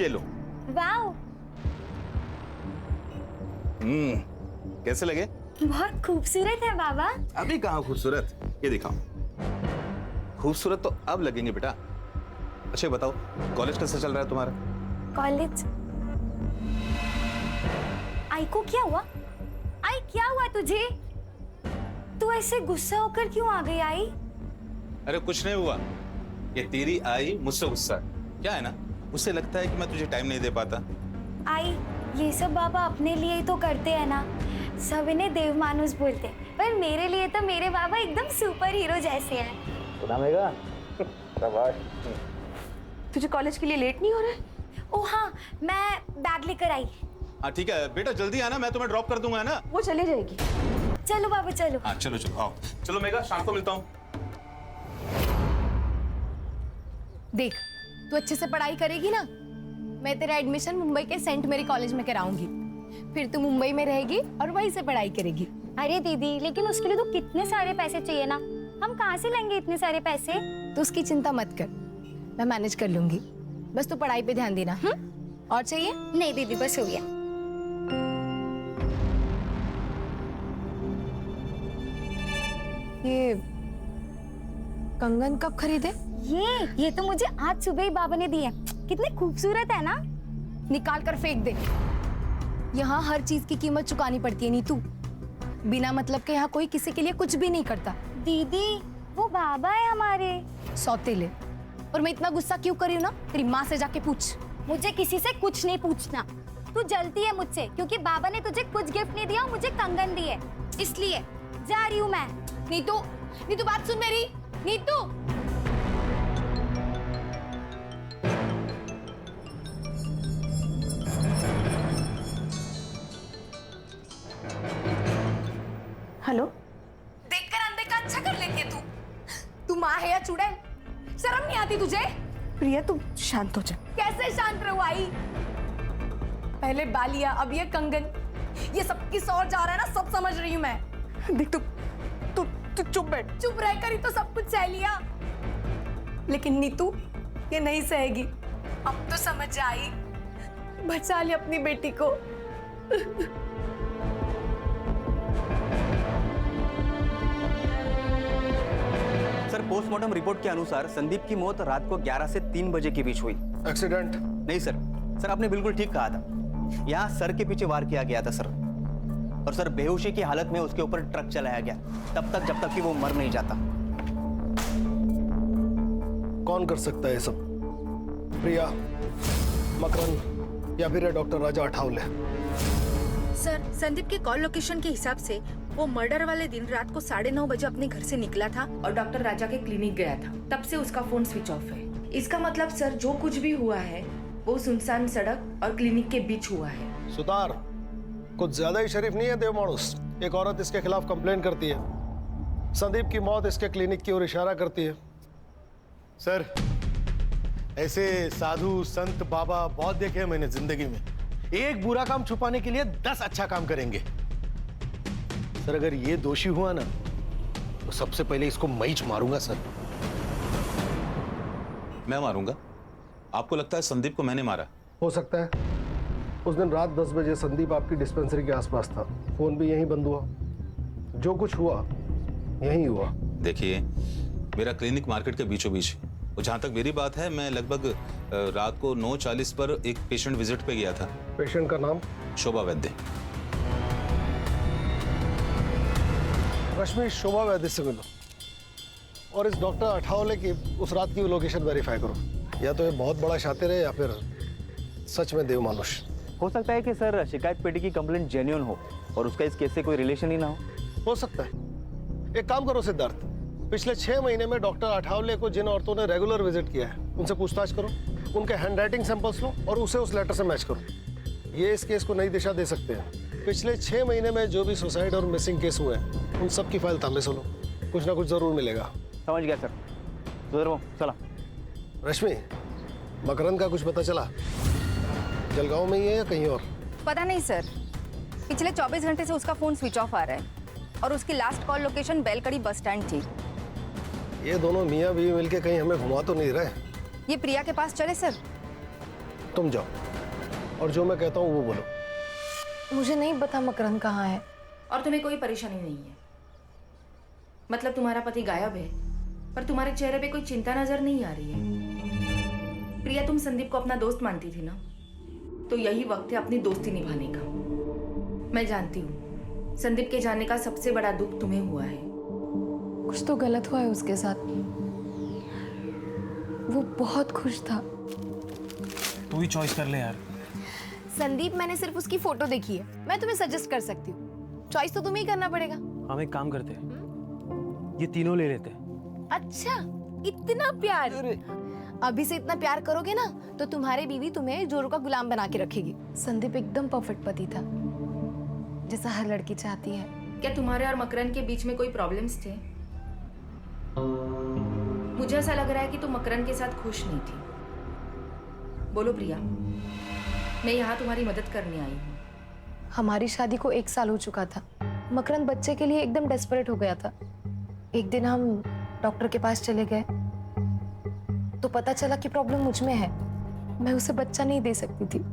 ये लो। वाओ, कैसे लगे? बहुत खूबसूरत है बाबा। अभी कहाँ खूबसूरत, ये दिखाओ। खूबसूरत तो अब लगेंगे बेटा। अच्छा बताओ, कॉलेज कैसा चल रहा है तुम्हारा? कॉलेज? आई को क्या हुआ? आई क्या हुआ तुझे? तू ऐसे गुस्सा होकर क्यों आ गई आई? अरे कुछ नहीं हुआ, ये तेरी आई मुझसे गुस्सा है। क्या है ना, उससे लगता है कि मैं तुझे टाइम नहीं दे पाता। आई, ये सब बाबा अपने लिए ही तो करते हैं ना, सब इन्हें देव मानुस बोलते हैं, पर मेरे लिए तो मेरे बाबा एकदम सुपर हीरो जैसे हैं। सुनामेगा? शाबाश। तुझे कॉलेज के लिए लेट नहीं हो रहा है? ओ हाँ, मैं बैग लेकर आई। हाँ ठीक है बेटा, जल्दी आना, मैं तुम्हें ड्रॉप कर दूंगा, है ना? वो चली जाएगी। चलो बाबा चलो। हाँ चलो चलो आओ। चलो मेगा, शाम को मिलता हूँ। देख, तू अच्छे से पढ़ाई करेगी ना, मैं तेरा एडमिशन मुंबई के सेंट मेरी कॉलेज में कराऊंगी। फिर तू मुंबई में रहेगी और वहीं से पढ़ाई करेगी। अरे दीदी, लेकिन उसके लिए तो कितने सारे पैसे चाहिए ना, हम कहाँ से लेंगे इतने सारे पैसे? तो उसकी चिंता मत कर, मैं मैनेज कर लूंगी। बस तू पढ़ाई पे ध्यान देना। और चाहिए? नहीं दीदी, बस हो गया। ये कंगन कब खरीदे? ये तो मुझे आज सुबह ही बाबा ने दिए। कितने खूबसूरत है ना। निकाल कर फेंक दे। यहाँ हर चीज की कीमत चुकानी पड़ती है नीतू। बिना मतलब के यहाँ कोई किसी के लिए कुछ भी नहीं करता। दीदी, वो बाबा है हमारे। सौतेले। और मैं इतना गुस्सा क्यों कर रही हूँ ना, तेरी माँ से जाके पूछ। मुझे किसी से कुछ नहीं पूछना। तू जलती है मुझसे क्योंकि बाबा ने तुझे कुछ गिफ्ट नहीं दिया और मुझे कंगन दिए, इसलिए जा रही हूँ मैं। नीतू, नीतू बात सुन मेरी। नीतू, हेलो। देखकर अनदेखा अच्छा कर लेती है तू। तू माँ है या चुड़ैल? शर्म नहीं आती तुझे? प्रिया तू शांत हो जा। कैसे शांत रहूं आई? पहले बालिया, अब ये कंगन, ये सब किस और जा रहा है ना, सब समझ रही हूँ मैं। देख तू तू तू चुप बैठ। चुप रहकर ही तो सब कुछ सह लिया, लेकिन नीतू ये नहीं सहेगी। अब तो समझ आई, बचा ली अपनी बेटी को। सर, पोस्टमार्टम रिपोर्ट के अनुसार संदीप की मौत रात को 11 से 3 बजे के बीच हुई। एक्सीडेंट? नहीं सर, सर आपने बिल्कुल ठीक कहा था। यहाँ सर के पीछे वार किया गया था सर। और सर बेहोशी की हालत में उसके ऊपर ट्रक चलाया गया तब तक जब तक कि वो मर नहीं जाता। कौन कर सकता है ये सब? प्रिया, मकरंद या फिर डॉक्टर राजा अठावले? सर, संदीप के कॉल लोकेशन के हिसाब से वो मर्डर वाले दिन रात को 9:30 बजे अपने घर से निकला था और डॉक्टर राजा के क्लिनिक गया था। तब से उसका फोन स्विच ऑफ है। इसका मतलब सर, जो कुछ भी हुआ है वो सुनसान सड़क और क्लिनिक के बीच हुआ है। सुतार, कुछ ज्यादा ही शरीफ नहीं है देव मानुस। एक औरत इसके खिलाफ कंप्लेन करती है, संदीप की मौत इसके क्लिनिक की ओर इशारा करती है। सर, ऐसे साधु संत बाबा बहुत देखे हैं मैंने जिंदगी में। एक बुरा काम छुपाने के लिए 10 अच्छा काम करेंगे। सर, अगर ये दोषी हुआ ना तो सबसे पहले इसको मैं ही मारूंगा सर। मैं मारूंगा? आपको लगता है संदीप को मैंने मारा? हो सकता है। उस दिन रात 10 बजे संदीप आपकी डिस्पेंसरी के आसपास था, फोन भी यहीं बंद हुआ। जो कुछ हुआ यहीं हुआ। देखिए, मेरा क्लिनिक मार्केट के बीचों बीच, और जहां तक मेरी बात है, मैं लगभग रात को 9:40 पर एक पेशेंट विजिट पे गया था। पेशेंट का नाम? शोभा वैद्य। रश्मि, शोभा वैद्य से मिलो और इस डॉक्टर अठावले की उस रात की लोकेशन वेरीफाई करो। या तो ये बहुत बड़ा शातिर है या फिर सच में देव मानुष। हो सकता है कि सर शिकायत पेटी की कंप्लेंट जेन्युइन हो और उसका इस केस से कोई रिलेशन ही ना हो सकता है। एक काम करो सिद्धार्थ, पिछले 6 महीने में डॉक्टर अठावले को जिन औरतों ने रेगुलर विजिट किया है उनसे पूछताछ करो, उनके हैंडराइटिंग सैंपल्स लो और उसे उस लेटर से मैच करो। ये इस केस को नई दिशा दे सकते हैं। पिछले 6 महीने में जो भी सुसाइड और मिसिंग केस हुए हैं उन सब की फाइल तांबे से लो, कुछ ना कुछ जरूर मिलेगा। समझ गया सर। चला। रश्मि, मकरंद का कुछ पता चला? जलगांव में ही है या कहीं और? पता नहीं सर, पिछले 24 घंटे से उसका फोन स्विच ऑफ आ रहा है और उसकी last call location बेलकड़ी bus stand थी। ये दोनों मियाँ बीवी मिलके कहीं हमें घुमा तो नहीं रहे? ये प्रिया के पास चले सर? तुम जाओ और जो मैं कहता हूँ वो बोलो। मुझे नहीं पता मकरंद कहाँ है। और तुम्हें कोई परेशानी नहीं है? मतलब तुम्हारा पति गायब है, पर तुम्हारे चेहरे पे कोई चिंता नजर नहीं आ रही है। प्रिया, तुम संदीप को अपना दोस्त मानती थी ना, तो यही वक्त है अपनी दोस्ती निभाने का। मैं जानती हूँ संदीप के जाने का सबसे बड़ा दुख तुम्हें हुआ है। कुछ तो गलत हुआ है उसके साथ। वो बहुत खुश था। तू ही चॉइस कर ले यार। संदीप, मैंने सिर्फ उसकी फोटो देखी है, मैं तुम्हें सजेस्ट कर सकती हूँ। चॉइस तो तुम्हें ही करना पड़ेगा। हम एक काम करते हैं, ये तीनों ले लेते हैं। अच्छा, इतना प्यार। अभी से इतना प्यार करोगे ना तो तुम्हारी बीवी तुम्हें जोरू का गुलाम बना के रखेगी। संदीप एकदम परफेक्ट पति था, जैसा हर लड़की चाहती है। क्या तुम्हारे और मकरंद के बीच में कोई प्रॉब्लम्स थे? मुझे ऐसा लग रहा है कि तुम मकरंद के साथ खुश नहीं थी। बोलो प्रिया, मैं यहाँ तुम्हारी मदद करने आई हूँ। हमारी शादी को 1 साल हो चुका था। मकरंद बच्चे के लिए एकदम डेस्परेट हो गया था। एक दिन हम डॉक्टर के पास चले गए तो पता चला कि प्रॉब्लम मुझ में है, मैं उसे बच्चा नहीं दे सकती थी।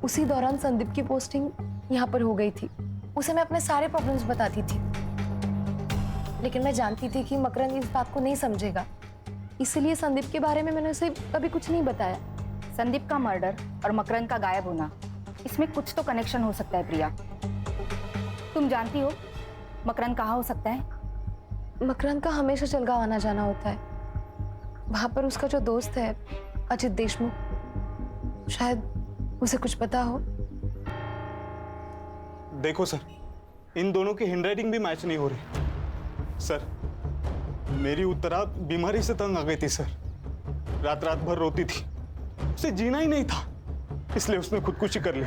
उसी दौरान संदीप की पोस्टिंग यहाँ पर हो गई थी। उसे मैं अपने सारे प्रॉब्लम्स बताती थी, लेकिन मैं जानती थी कि मकरंद इस बात को नहीं समझेगा, इसलिए संदीप के बारे में मैंने उसे कभी कुछ नहीं बताया। संदीप का मर्डर और मकरंद का गायब होना, इसमें कुछ तो कनेक्शन हो सकता है प्रिया। तुम जानती हो मकरंद कहाँ हो सकता है? मकरंद का हमेशा जलगांव आना जाना होता है। वहां पर उसका जो दोस्त है अजित देशमुख, शायद उसे कुछ पता हो। देखो सर, इन दोनों की हैंडराइटिंग भी मैच नहीं हो रही। सर, मेरी उत्तरा बीमारी से तंग आ गई थी सर। रात रात भर रोती थी, उसे जीना ही नहीं था, इसलिए उसने खुदकुशी कर ली।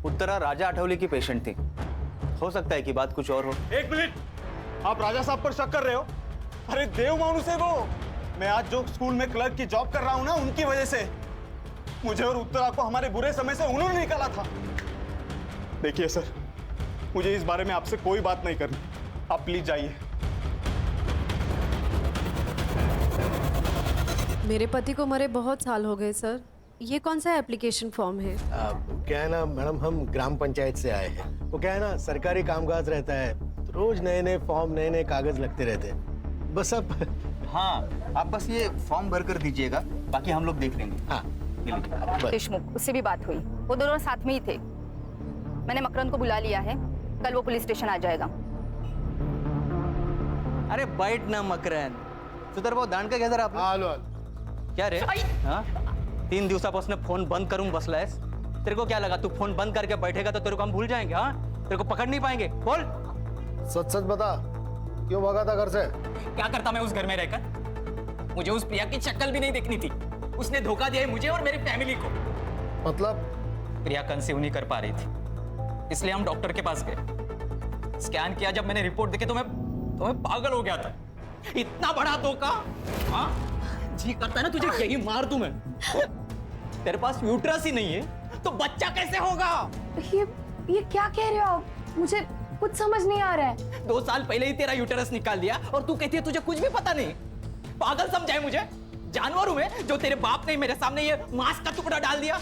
उत्तरा राजा आठवले की पेशेंट थी, हो सकता है कि बात कुछ और हो। एक मिनट, आप राजा साहब पर शक कर रहे हो? अरे देव मानुस है वो। मैं आज जो स्कूल में क्लर्क की जॉब कर रहा हूं ना, उनकी वजह से मुझे और उत्तरा को हमारे बुरे समय से उन्होंने निकाला था। देखिए सर, मुझे इस बारे में आपसे कोई बात नहीं करनी, आप प्लीज जाइए। मेरे पति को मरे बहुत साल हो गए सर। ये कौन सा एप्लीकेशन फॉर्म है? क्या है ना मैडम, हम ग्राम पंचायत से आए हैं। वो क्या है ना, सरकारी कामकाज रहता है, तो रोज नए नए फॉर्म, नए नए कागज लगते रहते हैं। बस अब हाँ, आप बस ये फॉर्म भर कर दीजिएगा, बाकी हम लोग देख लेंगे। हाँ, देशमुख, उससे भी बात हुई, वो दोनों साथ में ही थे। मैंने मकरंद को बुला लिया है, कल वो पुलिस स्टेशन आ जाएगा। अरे बैठ ना मकरंद, सुधर भाऊ दांड का घेतला आपला? आलो क्या रे? हाँ, 3 दिवसापासून फोन बंद करून बसलायस। तेरे को क्या लगा तू फोन बंद करके बैठेगा तो तेरे को हम भूल जाएंगे? हाँ, तेरे को पकड़ नहीं पाएंगे। बोल, सच सच बता, क्यों भागा था घर से? क्या करता मैं उस घर में रहकर? मुझे उस प्रिया की शक्ल भी नहीं देखनी थी। उसने धोखा दिया है मुझे और मेरी फैमिली को। मतलब? प्रिया कंसीव नहीं कर पा रही थी, इसलिए हम डॉक्टर के पास गए। स्कैन किया, जब मैंने रिपोर्ट देखी तो मैं पागल हो गया था। इतना बड़ा धोखा। हाँ, जी करता है ना तुझे यही मार दूं मैं। तेरे पास यूट्रस ही नहीं है तो बच्चा कैसे होगा? ये क्या कह रहे हो आप? मुझे कुछ समझ नहीं आ रहा है। 2 साल पहले ही तेरा यूटेरस निकाल दिया और तू कहती है तुझे कुछ भी पता नहीं। पागल समझाए मुझे? जानवर हूं मैं जो तेरे बाप ने मेरे सामने ये मांस का टुकड़ा डाल दिया?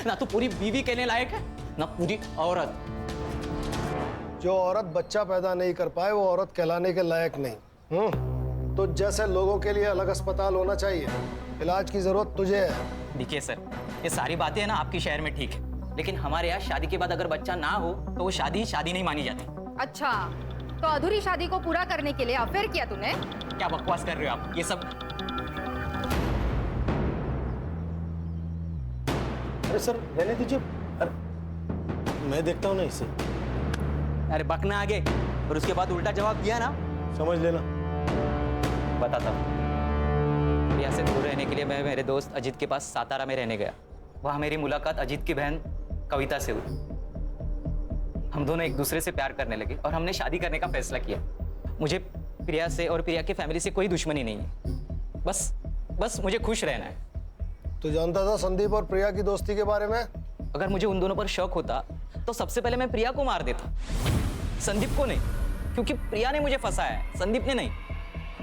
ना तू पूरी बीवी कहने लायक है, ना पूरी औरत। जो औरत बच्चा पैदा नहीं कर पाए वो औरत कहलाने के लायक नहीं। तो जैसे लोगों के लिए अलग अस्पताल होना चाहिए, इलाज की जरूरत तुझे है। देखिए सर, ये सारी बातें है ना आपकी शहर में ठीक है, लेकिन हमारे यहाँ शादी के बाद अगर बच्चा ना हो तो वो शादी नहीं मानी जाती। अच्छा, तो अधूरी शादी को पूरा करने के लिए अफेयर किया तूने? क्या बकवास कर रहे हो आप? ये सब अरे सर रहने दीजिए, अरे मैं देखता हूँ ना इसे। अरे बकना आगे और उसके बाद उल्टा जवाब दिया ना, समझ लेना। बताता हूँ। प्रिया से दूर रहने के लिए मैं मेरे दोस्त अजीत के पास सातारा में रहने गया। वहाँ मेरी मुलाकात अजीत की बहन कविता से हुई। हम दोनों एक दूसरे से प्यार करने लगे और हमने शादी करने का फैसला किया। मुझे प्रिया से और प्रिया की फैमिली से कोई दुश्मनी नहीं है। बस मुझे खुश रहना है। तू जानता था संदीप और प्रिया की दोस्ती के बारे में? अगर मुझे उन दोनों पर शक होता तो सबसे पहले मैं प्रिया को मार देता, संदीप को नहीं, क्योंकि प्रिया ने मुझे फंसाया है, संदीप ने नहीं।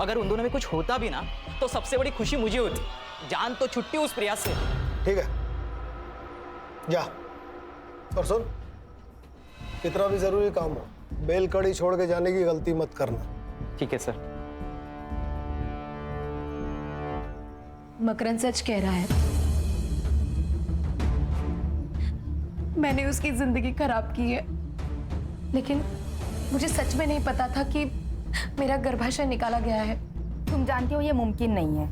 अगर उन दोनों में कुछ होता भी ना तो सबसे बड़ी खुशी मुझे होती। जान तो छुट्टी उस प्रिया से। ठीक है, जा। और सुन, कितना भी जरूरी काम हो, बेल कड़ी छोड़ के जाने की गलती मत करना। ठीक है सर। मकरंद सच कह रहा है। मैंने उसकी जिंदगी खराब की है, लेकिन मुझे सच में नहीं पता था कि मेरा गर्भाशय निकाला गया है। तुम जानती हो ये मुमकिन नहीं है।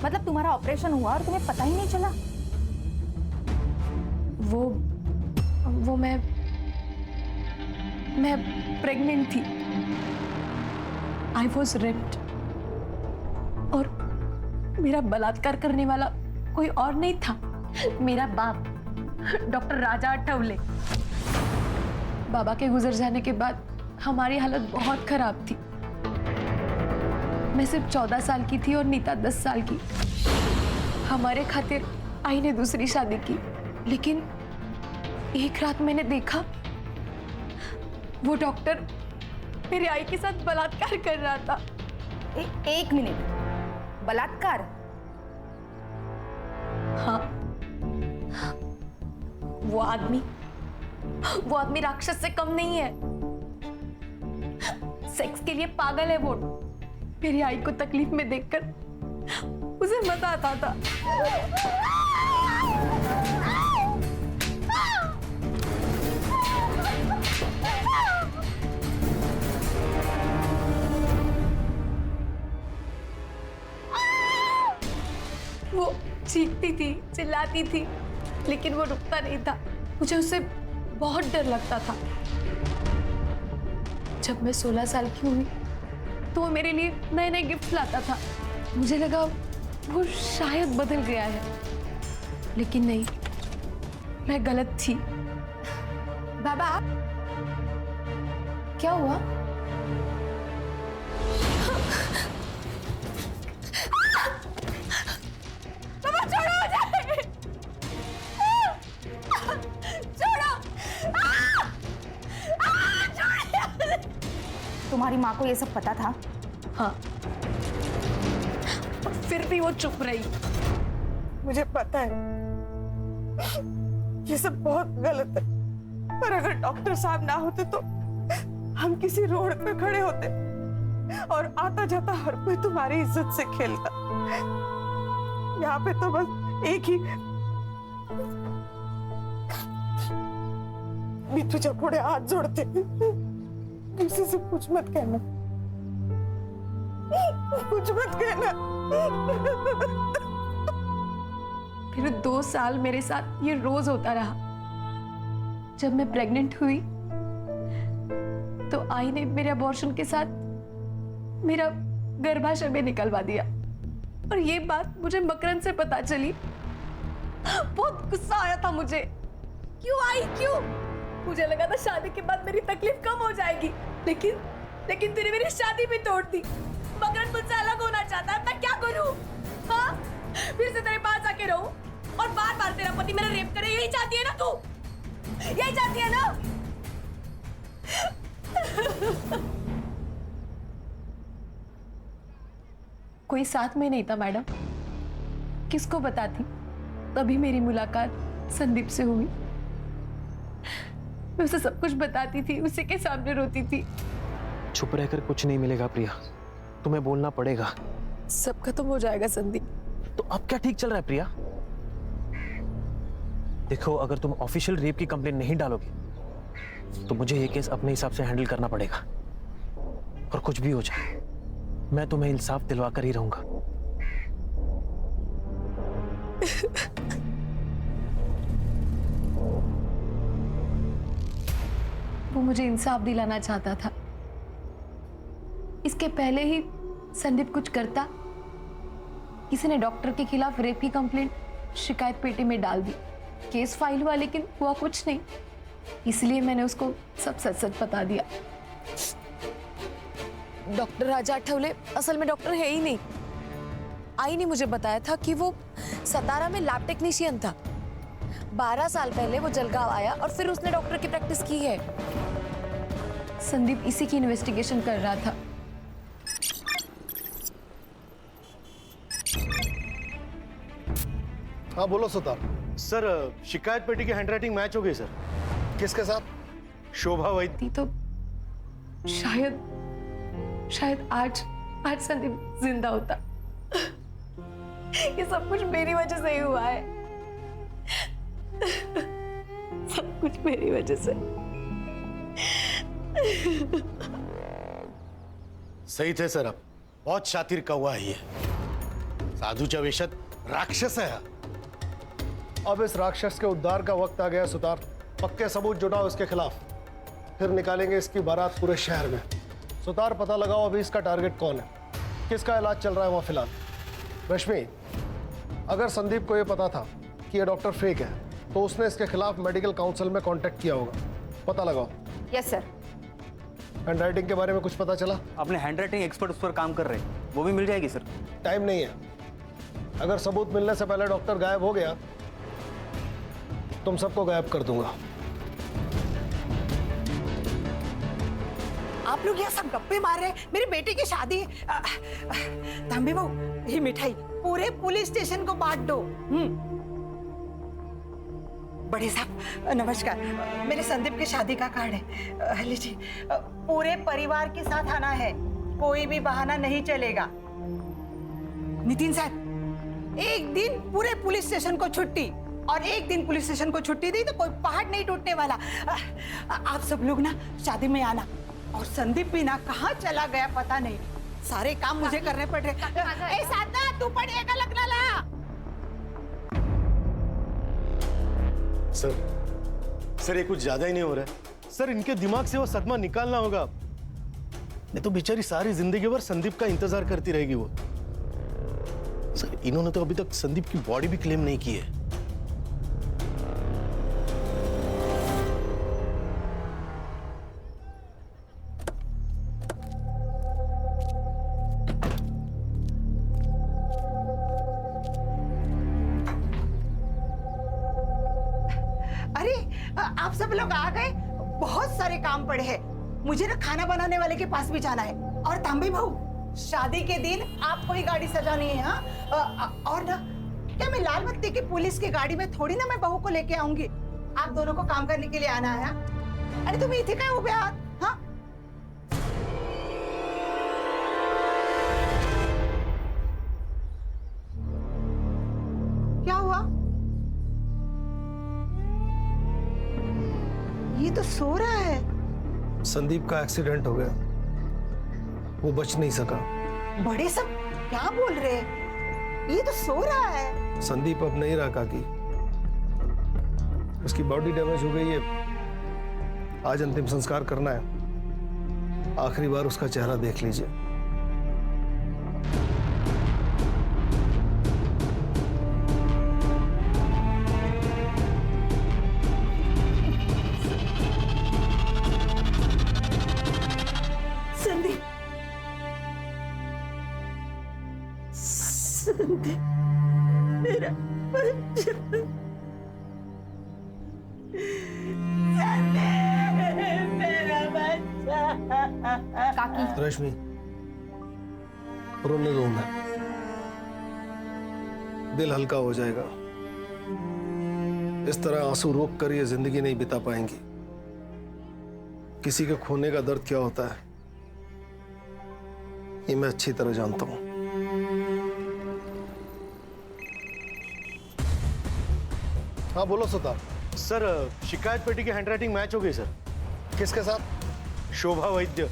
मतलब तुम्हारा ऑपरेशन हुआ और तुम्हें पता ही नहीं चला? वो मैं प्रेग्नेंट थी। आई वॉज रेप्ड और मेरा बलात्कार करने वाला कोई और नहीं था, मेरा बाप डॉक्टर राजा अठवले। बाबा के गुजर जाने के बाद हमारी हालत बहुत खराब थी। मैं सिर्फ 14 साल की थी और नीता 10 साल की। हमारे खातिर आई ने दूसरी शादी की, लेकिन एक रात मैंने देखा वो डॉक्टर मेरी आई के साथ बलात्कार कर रहा था। एक मिनट, बलात्कार? हाँ, वो आदमी राक्षस से कम नहीं है। सेक्स के लिए पागल है वो। मेरी आई को तकलीफ में देखकर उसे मजा आता था। वो चीखती थी, चिल्लाती थी, लेकिन वो रुकता नहीं था। मुझे उससे बहुत डर लगता था। जब मैं 16 साल की हुई तो वो मेरे लिए नए नए गिफ्ट लाता था। मुझे लगा वो शायद बदल गया है, लेकिन नहीं, मैं गलत थी। बाबा, क्या हुआ? बाबा छोड़ो मुझे! छोड़ो! तुम्हारी माँ को ये सब पता था? हाँ, फिर भी वो चुप रही। मुझे पता है ये सब बहुत गलत है, पर अगर डॉक्टर साहब ना होते तो हम किसी रोड पे खड़े होते और आता जाता हर कोई तुम्हारी इज्जत से खेलता। यहाँ पे तो बस एक ही भी तुझे पुढे हाथ जोड़ते। किसी से कुछ मत कहना, कुछ मत कहना। फिर 2 साल मेरे साथ ये रोज होता रहा। जब मैं प्रेग्नेंट हुई तो आई ने मेरे अबॉर्शन के साथ मेरा गर्भाशय में निकलवा दिया, और ये बात मुझे मकरंद से पता चली। बहुत गुस्सा आया था मुझे। क्यों आई, क्यों? मुझे लगा था शादी के बाद मेरी तकलीफ कम हो जाएगी, लेकिन तूने मेरी शादी भी तोड़ दी। मकरंद मुझसे अलग होना चाहता है, मैं क्या करूं? हाँ, फिर से तेरे पास आके रहूं और बार बार तेरा पति मेरा रेप करे? यही चाहती है ना तू? यही चाहती है ना? कोई साथ में नहीं था मैडम, किसको बताती? तभी मेरी मुलाकात संदीप से हुई। मैं उसे सब कुछ बताती थी, उसी के सामने रोती थी। चुप रहकर कुछ नहीं मिलेगा प्रिया, तुम्हें बोलना पड़ेगा। सब खत्म हो जाएगा संदीप। तो अब क्या ठीक चल रहा है प्रिया? देखो, अगर तुम ऑफिशियल रेप की कंप्लेंट नहीं डालोगे तो मुझे ये केस अपने हिसाब से हैंडल करना पड़ेगा। और कुछ भी हो जाए, मैं तुम्हें इंसाफ दिलवा कर ही रहूंगा। वो मुझे इंसाफ दिलाना चाहता था। इसके पहले ही संदीप कुछ करता, किसी ने डॉक्टर के खिलाफ रेप की कंप्लेंट शिकायत पेटी में डाल दी। केस फाइल हुआ, लेकिन हुआ कुछ नहीं। इसलिए मैंने उसको सब सच सच बता दिया। डॉक्टर राजा अठवले असल में डॉक्टर है ही नहीं। आई ने मुझे बताया था कि वो सतारा में लैब टेक्नीशियन था। 12 साल पहले वो जलगांव आया और फिर उसने डॉक्टर की प्रैक्टिस की है। संदीप इसी की इन्वेस्टिगेशन कर रहा था। हाँ बोलो सिद्धार्थ। सर शिकायत पेटी की हैंडराइटिंग मैच हो गई सर। किसके साथ? शोभा वैद्य। तो शायद आज संदीप जिंदा होता। ये सब कुछ मेरी वजह से ही हुआ है। सब कुछ मेरी वजह से। सही थे सर आप। बहुत शातिर कौवा है ये। साधूच्या वेशात राक्षस है। अब इस राक्षस के उद्धार का वक्त आ गया सुतार। पक्के सबूत जुटाओ इसके खिलाफ, फिर निकालेंगे इसकी बारात पूरे शहर में। सुतार पता लगाओ अभी इसका टारगेट कौन है, किसका इलाज चल रहा है वहां फिलहाल। रश्मि, अगर संदीप को यह पता था कि ये डॉक्टर फेक है तो उसने इसके खिलाफ मेडिकल काउंसिल में कांटेक्ट किया होगा। पता लगाओ। Yes sir. हैंडराइटिंग के बारे में कुछ पता चला? अपने हैंडराइटिंग एक्सपर्ट उस पर काम कर रहे हैं, वो भी मिल जाएगी सर। टाइम नहीं है। अगर सबूत मिलने से पहले डॉक्टर गायब हो गया तुम सबको गायब कर दूंगा। आप लोग यहाँ सब गप्पे मार रहे हैं। मेरी बेटी की शादी है। तांबे बहू, ये मिठाई पूरे पुलिस स्टेशन को बांट दो। बड़े साहब नमस्कार, मेरे संदीप की शादी का कार्ड है, लीजिए। पूरे परिवार के साथ आना है, कोई भी बहाना नहीं चलेगा। नितिन साहब, एक दिन पूरे पुलिस स्टेशन को छुट्टी, और एक दिन पुलिस स्टेशन को छुट्टी दी तो कोई पहाड़ नहीं टूटने वाला। आप सब लोग ना शादी में आना। और संदीप भी ना कहाँ चला गया पता नहीं, सारे काम मुझे करने पड़ रहे। ए साधना, तू पढ़िएगा लगना ला। सर ये कुछ ज्यादा ही नहीं हो रहा है। सर इनके दिमाग से वो सदमा निकालना होगा, नहीं तो बेचारी सारी जिंदगी भर संदीप का इंतजार करती रहेगी वो। सर इन्होंने तो अभी तक संदीप की बॉडी भी क्लेम नहीं की है। अरे आप सब लोग आ गए। बहुत सारे काम पड़े हैं, मुझे ना खाना बनाने वाले के पास भी जाना है। और तांबे बहू, शादी के दिन आपको ही गाड़ी सजानी है। हाँ, और ना क्या मैं लाल बत्ती की पुलिस की गाड़ी में थोड़ी ना मैं बहू को लेके आऊंगी। आप दोनों को काम करने के लिए आना है। अरे तुम इथे काय उभे आहात? हाँ, क्या हुआ? ये तो सो रहा है। संदीप का एक्सीडेंट हो गया, वो बच नहीं सका। बड़े सब क्या बोल रहे हैं? ये तो सो रहा है। संदीप अब नहीं रहा काकी, उसकी बॉडी डैमेज हो गई है। आज अंतिम संस्कार करना है, आखिरी बार उसका चेहरा देख लीजिए। मेरा बच्चा, मेरा बच्चा। काकी, रश्मि, रोने दो ना, दिल हल्का हो जाएगा। इस तरह आंसू रोक कर ये जिंदगी नहीं बिता पाएंगी। किसी के खोने का दर्द क्या होता है ये मैं अच्छी तरह जानता हूं। हाँ बोलो सुतार। सर शिकायत पेटी की हैंडराइटिंग मैच हो गई सर। किसके साथ? शोभा वैद्य,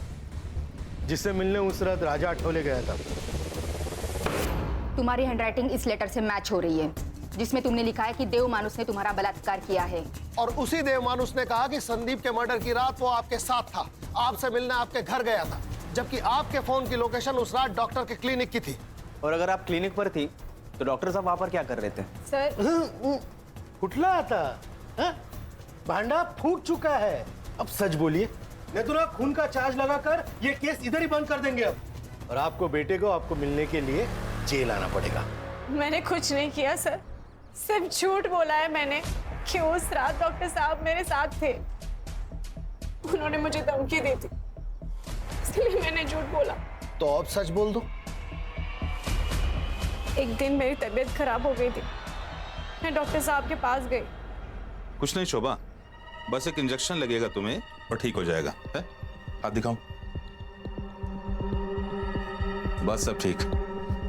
जिससे मिलने उस रात राजा आठवले गया था। तुम्हारी हैंडराइटिंग इस लेटर से मैच हो रही है जिसमें तुमने लिखा है कि देव मानुस ने तुम्हारा बलात्कार किया है। और उसी देव मानुस ने कहा कि संदीप के मर्डर की रात वो आपके साथ था, आपसे मिलने आपके घर गया था, जबकि आपके फोन की लोकेशन उस रात डॉक्टर के क्लिनिक की थी। और अगर आप क्लिनिक पर थी तो डॉक्टर साहब वहां पर क्या कर रहे थे? सर, उठला आता भांडा फूट चुका है, अब सच बोलिए, नहीं तो ना खून का चार्ज लगाकर ये केस इधर ही बंद कर देंगे अब, और आपको बेटे को आपको मिलने के लिए जेल आना पड़ेगा। मैंने कुछ नहीं किया सर, सिर्फ झूठ बोला है मैंने कि उस रात डॉक्टर साहब मेरे साथ थे। उन्होंने मुझे धमकी दी थी, इसलिए मैंने झूठ बोला। तो अब सच बोल दो। एक दिन मेरी तबीयत खराब हो गई थी, मैं डॉक्टर साहब के पास गई। कुछ नहीं शोभा, बस एक इंजेक्शन लगेगा तुम्हें और ठीक हो जाएगा। है? हाथ दिखाओ। बस सब ठीक।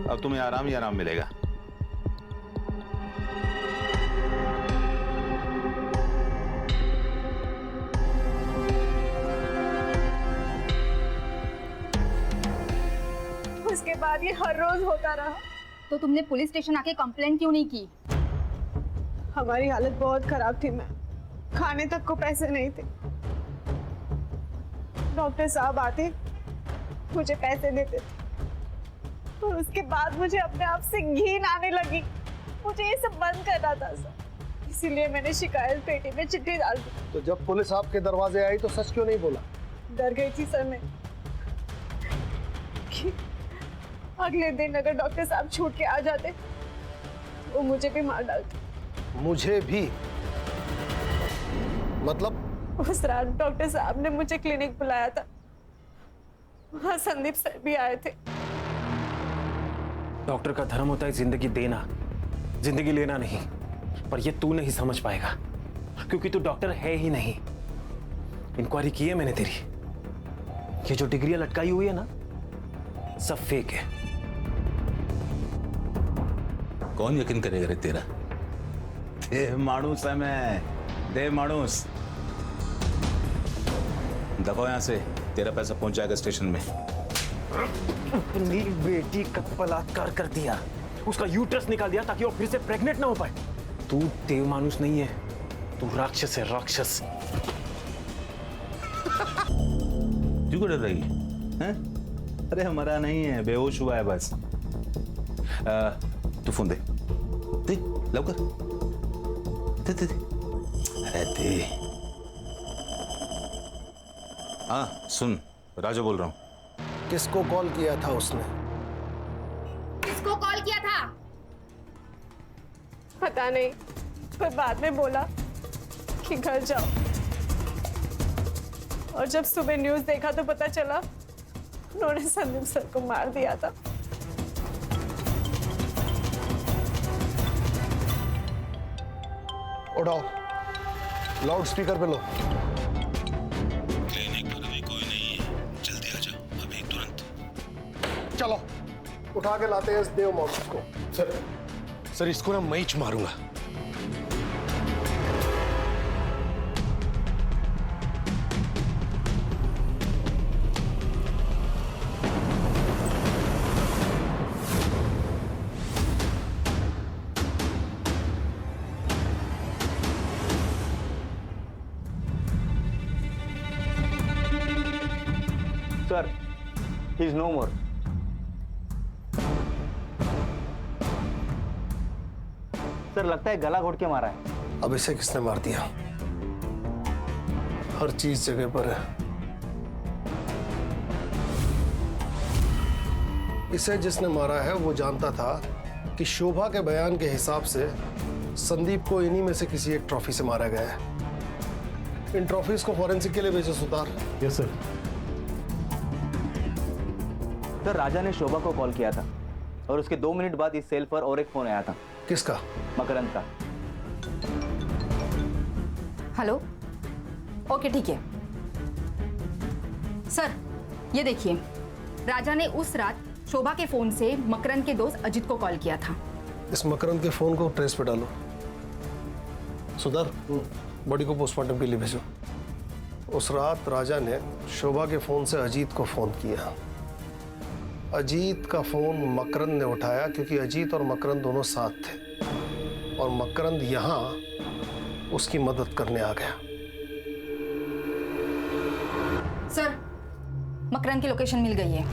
अब तुम्हें आराम ही आराम मिलेगा। उसके बाद ये हर रोज होता रहा। तो तुमने पुलिस स्टेशन आके कंप्लेंट क्यों नहीं की? हमारी हालत बहुत खराब थी मैम, खाने तक को पैसे नहीं थे। डॉक्टर साहब आते, मुझे पैसे देते थे और उसके बाद मुझे अपने आप से घिन आने लगी। मुझे ये सब बंद करना था सर, इसीलिए मैंने शिकायत पेटी में चिट्ठी डाल दी। तो जब पुलिस आपके दरवाजे आई तो सच क्यों नहीं बोला? डर गई थी सर मैं कि अगले दिन अगर डॉक्टर साहब छूट के आ जाते वो मुझे भी मार डालते। मुझे भी? मतलब? उस रात डॉक्टर साहब ने मुझे क्लिनिक बुलाया था, वहां संदीप सर भी आए थे। डॉक्टर का धर्म होता है जिंदगी देना, जिंदगी लेना नहीं। पर ये तू नहीं समझ पाएगा क्योंकि तू डॉक्टर है ही नहीं। इंक्वायरी की है मैंने तेरी, ये जो डिग्रियां लटकाई हुई है ना, सब फेक है। कौन यकीन करेगा रे तेरा? देव माणूस है मैं, देव माणूस। दफा यहां से, तेरा पैसा पहुंच जाएगा स्टेशन में। अपनी बेटी का बलात्कार कर दिया, उसका यूट्रस निकाल दिया ताकि वो फिर से प्रेग्नेंट ना हो पाए। तू देव मानुस नहीं है, तू राक्षस है, राक्षस। क्यों डर रही है? अरे हमारा नहीं है, बेहोश हुआ है बस। तू फोन दे, दे लवकर, दे दे दे। अरे दे। हाँ सुन, राजा बोल रहा हूँ। किसको कॉल किया था उसने? किसको कॉल किया था? पता नहीं, पर बाद में बोला कि घर जाओ। और जब सुबह न्यूज़ देखा तो पता चला उन्होंने संदीप सर को मार दिया था। उठाओ, लाउड स्पीकर पे लो। क्लिनिक पर अभी कोई नहीं है, जल्दी आ जाओ अभी तुरंत। चलो उठा के लाते हैं इस देव मानुस को। सर इसको ना मैं ही मारूंगा। Sir, he is no more. Sir लगता है गला घोट के मारा है। अब इसे किसने मार दिया? हर चीज जगह पर है। इसे जिसने मारा है वो जानता था कि शोभा के बयान के हिसाब से संदीप को इन्हीं में से किसी एक ट्रॉफी से मारा गया है। इन ट्रॉफीज को फॉरेंसिक के लिए भेजो Sutar. Yes sir. Sir Raja ने शोभा को कॉल किया था और उसके 2 मिनट बाद इस सेल पर और एक फोन आया था। किसका? मकरंद का। हेलो, ओके ठीक है। सर ये देखिए, राजा ने उस रात शोभा के फोन से मकरंद के दोस्त अजित को कॉल किया था। इस मकरंद के फोन को ट्रेस पे डालो। सुधार, बॉडी को पोस्टमार्टम के लिए भेजो। उस रात राजा ने शोभा के फोन से अजीत को फोन किया। अजीत का फोन मकरंद ने उठाया क्योंकि अजीत और मकरंद दोनों साथ थे और मकरंद यहां उसकी मदद करने आ गया। सर मकरंद की लोकेशन मिल गई है।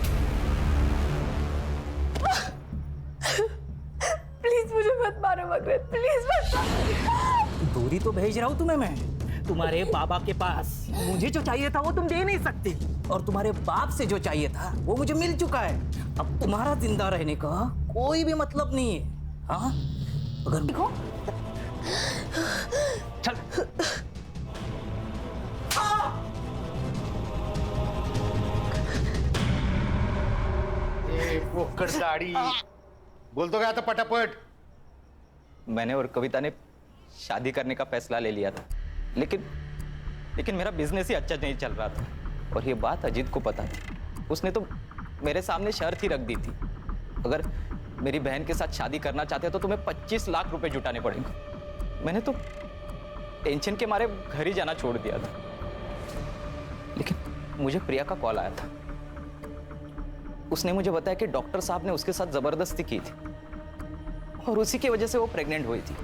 प्लीज मुझे मत मारो मकरंद, प्लीज मत मारो। दूरी तो भेज रहा हूँ तुम्हें मैं, तुम्हारे बाबा के पास। मुझे जो चाहिए था वो तुम दे नहीं सकती और तुम्हारे बाप से जो चाहिए था वो मुझे मिल चुका है। अब तुम्हारा जिंदा रहने का कोई भी मतलब नहीं है। हाँ अगर देखो चल। वो दाढ़ी बोल तो गया था पटापट। मैंने और कविता ने शादी करने का फैसला ले लिया था, लेकिन मेरा बिजनेस ही अच्छा नहीं चल रहा था और ये बात अजीत को पता थी। उसने तो मेरे सामने शर्त ही रख दी थी, अगर मेरी बहन के साथ शादी करना चाहते हो तो तुम्हें 25 लाख रुपए जुटाने पड़ेंगे। मैंने तो टेंशन के मारे घर ही जाना छोड़ दिया था, लेकिन मुझे प्रिया का कॉल आया था। उसने मुझे बताया कि डॉक्टर साहब ने उसके साथ जबरदस्ती की थी और उसी की वजह से वो प्रेग्नेंट हुई थी।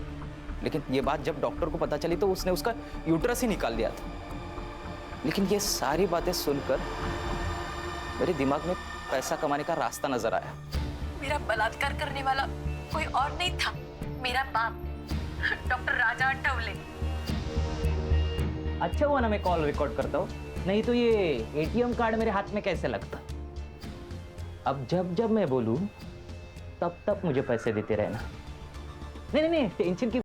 लेकिन ये बात जब डॉक्टर को पता चली तो उसने उसका यूट्रस ही निकाल दिया था। लेकिन ये सारी बातें सुनकर मेरे दिमाग में पैसा कमाने का रास्ता नजर आया। मेरा बलात्कार करने वाला कोई और नहीं था, मेरा बाप डॉक्टर राजा अठवले। अच्छा हुआ ना मैं कॉल रिकॉर्ड करता हूँ, नहीं तो ये एटीएम कार्ड मेरे हाथ में कैसे लगता। अब जब मैं बोलूँ तब मुझे पैसे देते रहना। नहीं टेंशन की